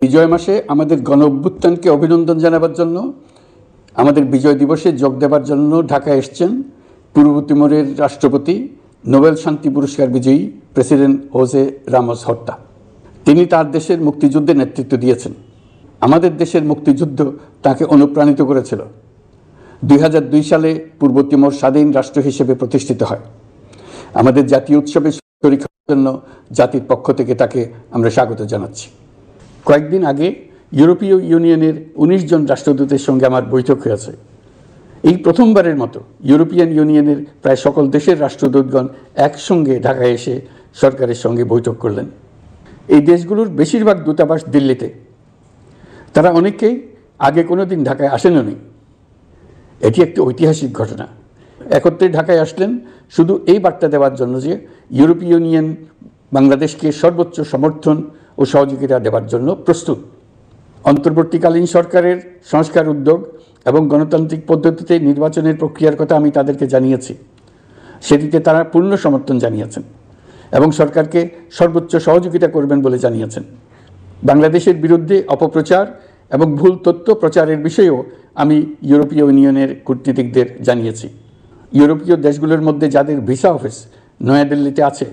বিজয় মাসে আমাদের গণ অভ্যুত্থানকে অভিনন্দন জানাবার জন্য, আমাদের বিজয় দিবসে যোগ দেবার জন্য ঢাকায় এসছেন পূর্ব তিমুরের রাষ্ট্রপতি, নোবেল শান্তি পুরস্কার বিজয়ী প্রেসিডেন্ট হোসে রামোস হর্তা। তিনি তার দেশের মুক্তিযুদ্ধে নেতৃত্ব দিয়েছেন। আমাদের দেশের মুক্তিযুদ্ধ তাকে অনুপ্রাণিত করেছিল। 2002 সালে পূর্ব তিমুর স্বাধীন রাষ্ট্র হিসেবে প্রতিষ্ঠিত হয়। আমাদের জাতীয় উৎসবে শরীক হওয়ার জন্য জাতির পক্ষ থেকে তাকে আমরা স্বাগত জানাচ্ছি। কয়েকদিন আগে ইউরোপীয় ইউনিয়নের 19 জন রাষ্ট্রদূতের সঙ্গে আমার বৈঠক হয়েছে। এই প্রথমবারের মতো ইউরোপিয়ান ইউনিয়নের প্রায় সকল দেশের রাষ্ট্রদূতগণ একসঙ্গে ঢাকায় এসে সরকারের সঙ্গে বৈঠক করলেন। এই দেশগুলোর বেশিরভাগ দূতাবাস দিল্লিতে। তারা অনেকেই আগে কোনো দিন ঢাকায় আসেননি। এটি একটি ঐতিহাসিক ঘটনা। একত্রে ঢাকায় আসলেন শুধু এই বার্তা দেওয়ার জন্য যে ইউরোপীয় ইউনিয়ন বাংলাদেশকে সর্বোচ্চ সমর্থন ও সহযোগিতা দেওয়ার জন্য প্রস্তুত। অন্তর্বর্তীকালীন সরকারের সংস্কার উদ্যোগ এবং গণতান্ত্রিক পদ্ধতিতে নির্বাচনের প্রক্রিয়ার কথা আমি তাদেরকে জানিয়েছি। সেটিতে তারা পূর্ণ সমর্থন জানিয়েছেন এবং সরকারকে সর্বোচ্চ সহযোগিতা করবেন বলে জানিয়েছেন। বাংলাদেশের বিরুদ্ধে অপপ্রচার এবং ভুল তথ্য প্রচারের বিষয়েও আমি ইউরোপীয় ইউনিয়নের কূটনীতিকদের জানিয়েছি। ইউরোপীয় দেশগুলোর মধ্যে যাদের ভিসা অফিস নয়াদিল্লিতে আছে,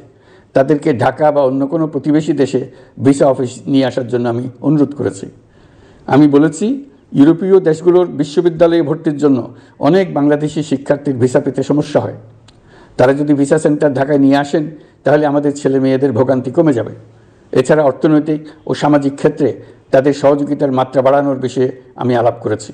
তাদেরকে ঢাকা বা অন্য কোনো প্রতিবেশী দেশে ভিসা অফিস নিয়ে আসার জন্য আমি অনুরোধ করেছি। আমি বলেছি, ইউরোপীয় দেশগুলোর বিশ্ববিদ্যালয়ে ভর্তির জন্য অনেক বাংলাদেশি শিক্ষার্থীর ভিসা পেতে সমস্যা হয়। তারা যদি ভিসা সেন্টার ঢাকায় নিয়ে আসেন, তাহলে আমাদের ছেলে মেয়েদের ভোগান্তি কমে যাবে। এছাড়া অর্থনৈতিক ও সামাজিক ক্ষেত্রে তাদের সহযোগিতার মাত্রা বাড়ানোর বিষয়ে আমি আলাপ করেছি।